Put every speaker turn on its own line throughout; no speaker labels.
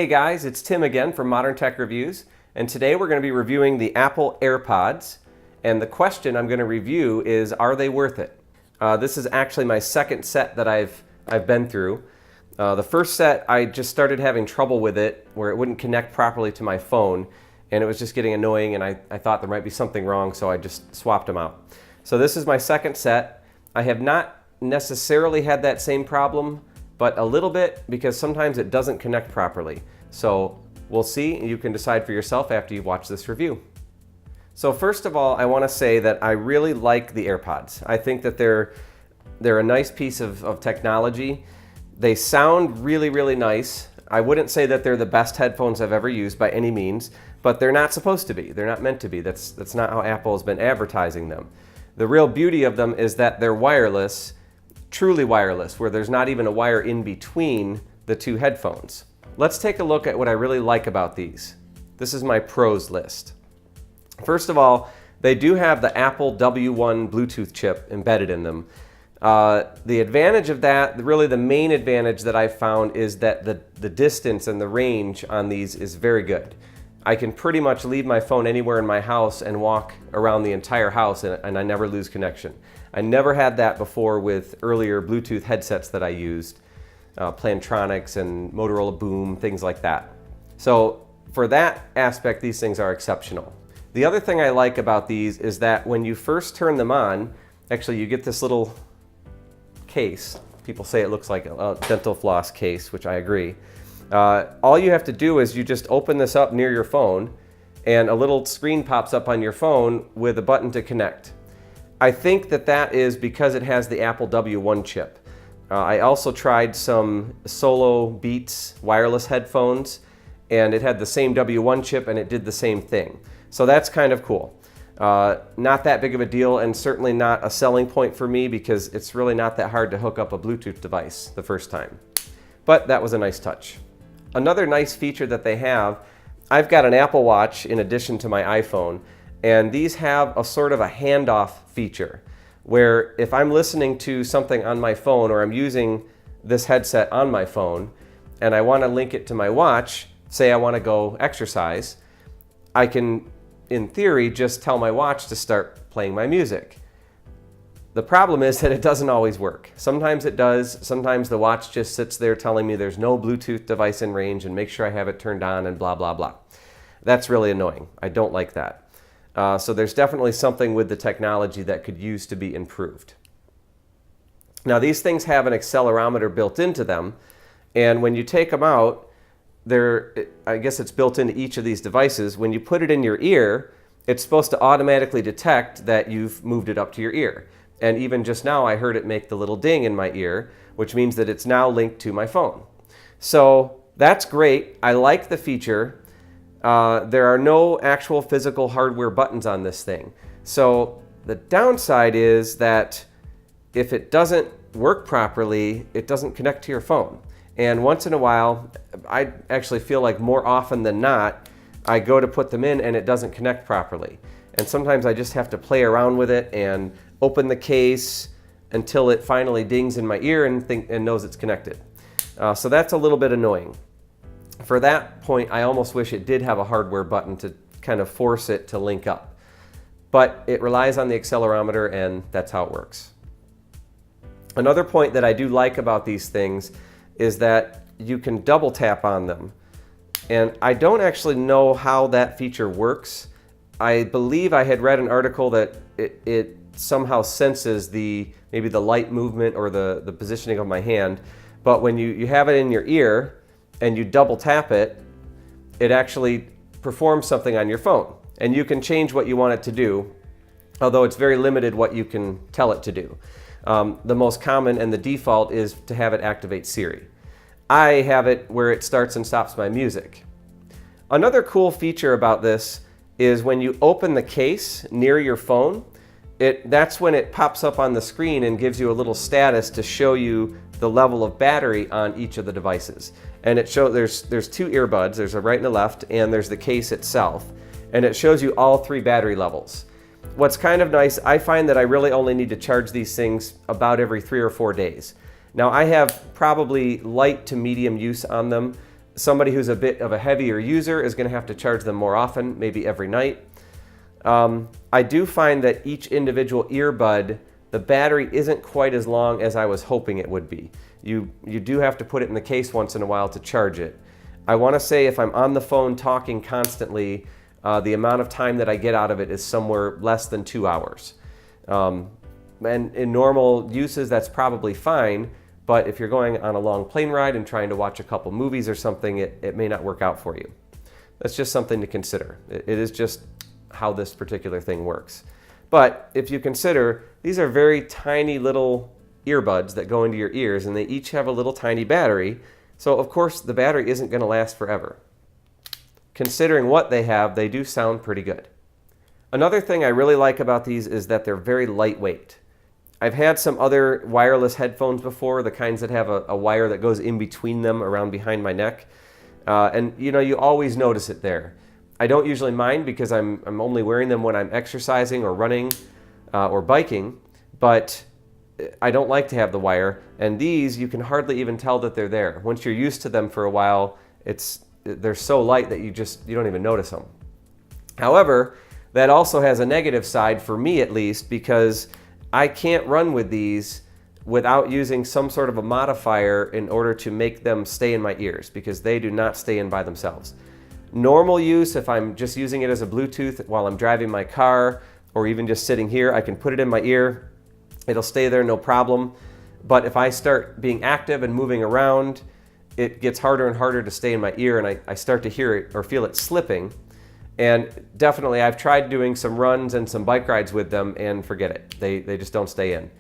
Hey guys, it's Tim again from Modern Tech Reviews, and today we're going to be reviewing the Apple Airpods, and the question I'm going to review is, are they worth it? This is actually my second set that I've been through. The first set, I just started having trouble with it where it wouldn't connect properly to my phone, and it was just getting annoying, and I thought there might be something wrong, so I just swapped them out. So this is my second set. I have not necessarily had that same problem, but a little bit, because sometimes it doesn't connect properly. So we'll see, and you can decide for yourself after you watch this review. So first of all, I want to say that I really like the AirPods. I think that they're a nice piece of technology. They sound really, really nice. I wouldn't say that they're the best headphones I've ever used by any means, but they're not supposed to be. They're not meant to be. That's not how Apple has been advertising them. The real beauty of them is that they're wireless, truly wireless, where there's not even a wire in between the two headphones. Let's take a look at what I really like about these. This is my pros list. First of all, they do have the Apple W1 Bluetooth chip embedded in them. The advantage of that, really the main advantage that I've found, is that the distance and the range on these is very good. I can pretty much leave my phone anywhere in my house and walk around the entire house, and I never lose connection. I never had that before with earlier Bluetooth headsets that I used, Plantronics and Motorola Boom, things like that. So for that aspect, these things are exceptional. The other thing I like about these is that when you first turn them on, actually you get this little case. People say it looks like a dental floss case, which I agree. All you have to do is you just open this up near your phone, and a little screen pops up on your phone with a button to connect. I think that is because it has the Apple W1 chip. I also tried some Solo Beats wireless headphones, and it had the same W1 chip and it did the same thing. So that's kind of cool. Not that big of a deal, and certainly not a selling point for me, because it's really not that hard to hook up a Bluetooth device the first time. But that was a nice touch. Another nice feature that they have, I've got an Apple Watch in addition to my iPhone, and these have a sort of a handoff feature where if I'm listening to something on my phone, or I'm using this headset on my phone and I want to link it to my watch, say I want to go exercise, I can, in theory, just tell my watch to start playing my music. The problem is that it doesn't always work. Sometimes it does. Sometimes the watch just sits there telling me there's no Bluetooth device in range and make sure I have it turned on and blah, blah, blah. That's really annoying. I don't like that. So there's definitely something with the technology that could use to be improved. Now these things have an accelerometer built into them, and when you take them out, I guess it's built into each of these devices. When you put it in your ear, it's supposed to automatically detect that you've moved it up to your ear. And even just now I heard it make the little ding in my ear, which means that it's now linked to my phone. So that's great. I like the feature. There are no actual physical hardware buttons on this thing. So the downside is that if it doesn't work properly, it doesn't connect to your phone. And once in a while, I actually feel like more often than not, I go to put them in and it doesn't connect properly. And sometimes I just have to play around with it and open the case until it finally dings in my ear and knows it's connected. So that's a little bit annoying. For that point, I almost wish it did have a hardware button to kind of force it to link up. But it relies on the accelerometer, and that's how it works. Another point that I do like about these things is that you can double tap on them. And I don't actually know how that feature works. I believe I had read an article that it somehow senses maybe the light movement or the positioning of my hand. But when you have it in your ear and you double tap it, it actually performs something on your phone. And you can change what you want it to do, although it's very limited what you can tell it to do. The most common and the default is to have it activate Siri. I have it where it starts and stops my music. Another cool feature about this is when you open the case near your phone, that's when it pops up on the screen and gives you a little status to show you the level of battery on each of the devices. And it shows there's two earbuds, there's a right and a left, and there's the case itself. And it shows you all three battery levels. What's kind of nice, I find that I really only need to charge these things about every 3 or 4 days. Now I have probably light to medium use on them. Somebody who's a bit of a heavier user is going to have to charge them more often, maybe every night. I do find that each individual earbud, the battery isn't quite as long as I was hoping it would be. You do have to put it in the case once in a while to charge it. I want to say if I'm on the phone talking constantly, the amount of time that I get out of it is somewhere less than 2 hours. And in normal uses, that's probably fine, but if you're going on a long plane ride and trying to watch a couple movies or something, it may not work out for you. That's just something to consider. It is just how this particular thing works. But if you consider, these are very tiny little earbuds that go into your ears, and they each have a little tiny battery, so of course the battery isn't going to last forever. Considering what they have, they do sound pretty good. Another thing I really like about these is that they're very lightweight. I've had some other wireless headphones before, the kinds that have a wire that goes in between them around behind my neck. And you always notice it there. I don't usually mind because I'm only wearing them when I'm exercising or running or biking, but I don't like to have the wire. And these, you can hardly even tell that they're there. Once you're used to them for a while, they're so light that you don't even notice them. However, that also has a negative side for me at least, because I can't run with these without using some sort of a modifier in order to make them stay in my ears, because they do not stay in by themselves. Normal use, if I'm just using it as a Bluetooth while I'm driving my car or even just sitting here, I can put it in my ear. It'll stay there, no problem. But if I start being active and moving around, it gets harder and harder to stay in my ear, and I start to hear it or feel it slipping. And definitely, I've tried doing some runs and some bike rides with them, and forget it. They just don't stay in.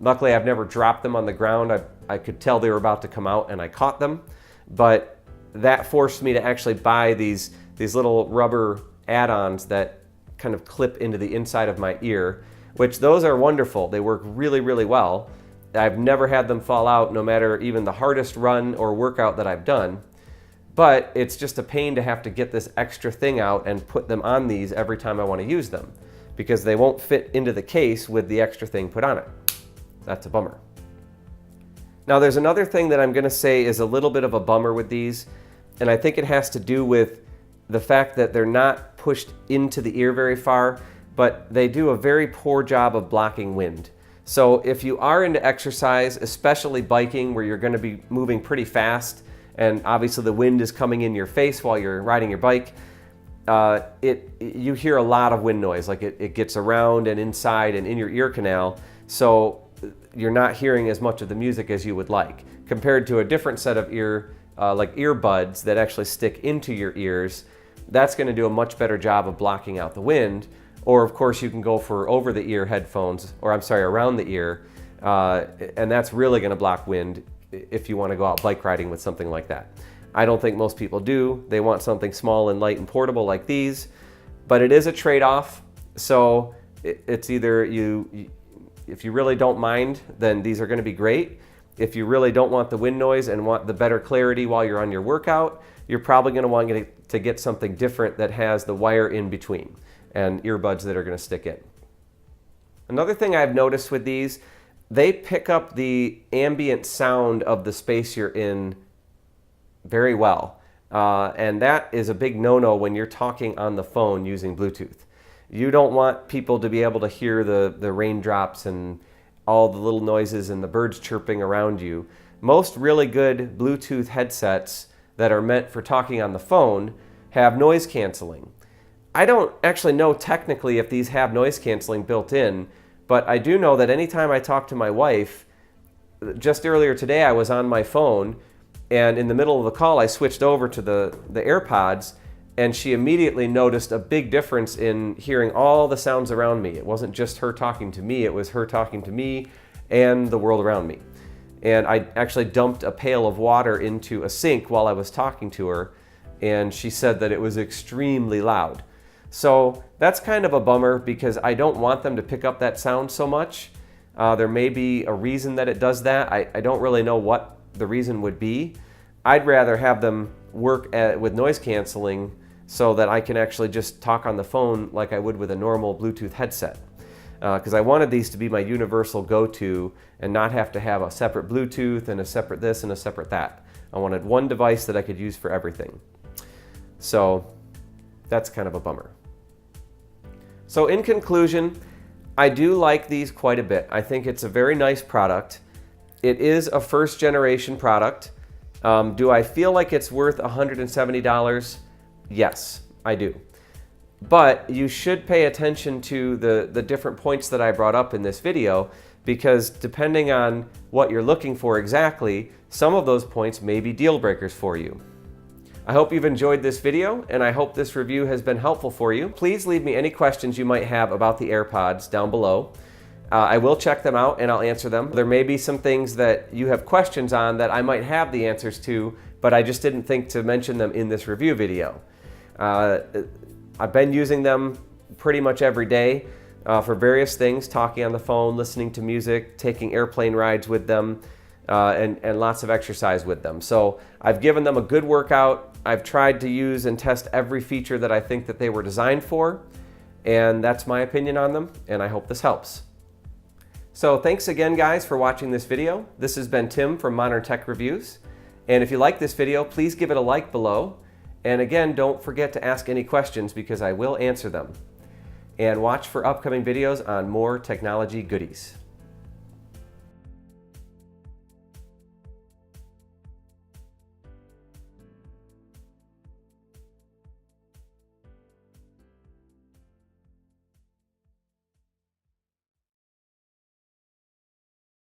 Luckily, I've never dropped them on the ground. I could tell they were about to come out, and I caught them. But that forced me to actually buy these little rubber add-ons that kind of clip into the inside of my ear, which those are wonderful. They work really, really well. I've never had them fall out, no matter even the hardest run or workout that I've done. But it's just a pain to have to get this extra thing out and put them on these every time I want to use them, because they won't fit into the case with the extra thing put on it. That's a bummer. Now there's another thing that I'm going to say is a little bit of a bummer with these, and I think it has to do with the fact that they're not pushed into the ear very far, but they do a very poor job of blocking wind. So if you are into exercise, especially biking, where you're going to be moving pretty fast, and obviously the wind is coming in your face while you're riding your bike, you hear a lot of wind noise. Like it gets around and inside and in your ear canal, so you're not hearing as much of the music as you would like, compared to a different set of earbuds that actually stick into your ears. That's going to do a much better job of blocking out the wind. Or of course you can go for over-the-ear headphones, or I'm sorry, around the ear, and that's really going to block wind if you want to go out bike riding with something like that. I don't think most people do. They want something small and light and portable like these, but it is a trade-off. So it's either if you really don't mind, then these are going to be great. If you really don't want the wind noise and want the better clarity while you're on your workout, you're probably going to want to get something different that has the wire in between and earbuds that are going to stick in. Another thing I've noticed with these, they pick up the ambient sound of the space you're in very well. And that is a big no-no when you're talking on the phone using Bluetooth. You don't want people to be able to hear the raindrops and all the little noises and the birds chirping around you. Most really good Bluetooth headsets that are meant for talking on the phone have noise canceling. I don't actually know technically if these have noise canceling built in, but I do know that anytime I talk to my wife, just earlier today I was on my phone, and in the middle of the call I switched over to the AirPods, and she immediately noticed a big difference in hearing all the sounds around me. It wasn't just her talking to me, it was her talking to me and the world around me. And I actually dumped a pail of water into a sink while I was talking to her, and she said that it was extremely loud. So that's kind of a bummer, because I don't want them to pick up that sound so much. There may be a reason that it does that. I don't really know what the reason would be. I'd rather have them work with noise canceling so that I can actually just talk on the phone like I would with a normal Bluetooth headset. Because I wanted these to be my universal go-to and not have to have a separate Bluetooth and a separate this and a separate that. I wanted one device that I could use for everything. So that's kind of a bummer. So in conclusion, I do like these quite a bit. I think it's a very nice product. It is a first generation product. Do I feel like it's worth $170? Yes, I do. But you should pay attention to the different points that I brought up in this video, because depending on what you're looking for exactly, some of those points may be deal breakers for you. I hope you've enjoyed this video, and I hope this review has been helpful for you. Please leave me any questions you might have about the AirPods down below. I will check them out and I'll answer them. There may be some things that you have questions on that I might have the answers to, but I just didn't think to mention them in this review video. I've been using them pretty much every day for various things, talking on the phone, listening to music, taking airplane rides with them, and lots of exercise with them. So I've given them a good workout. I've tried to use and test every feature that I think that they were designed for, and that's my opinion on them, and I hope this helps. So thanks again, guys, for watching this video. This has been Tim from Modern Tech Reviews, and if you like this video, please give it a like below, and again, don't forget to ask any questions because I will answer them. And watch for upcoming videos on more technology goodies.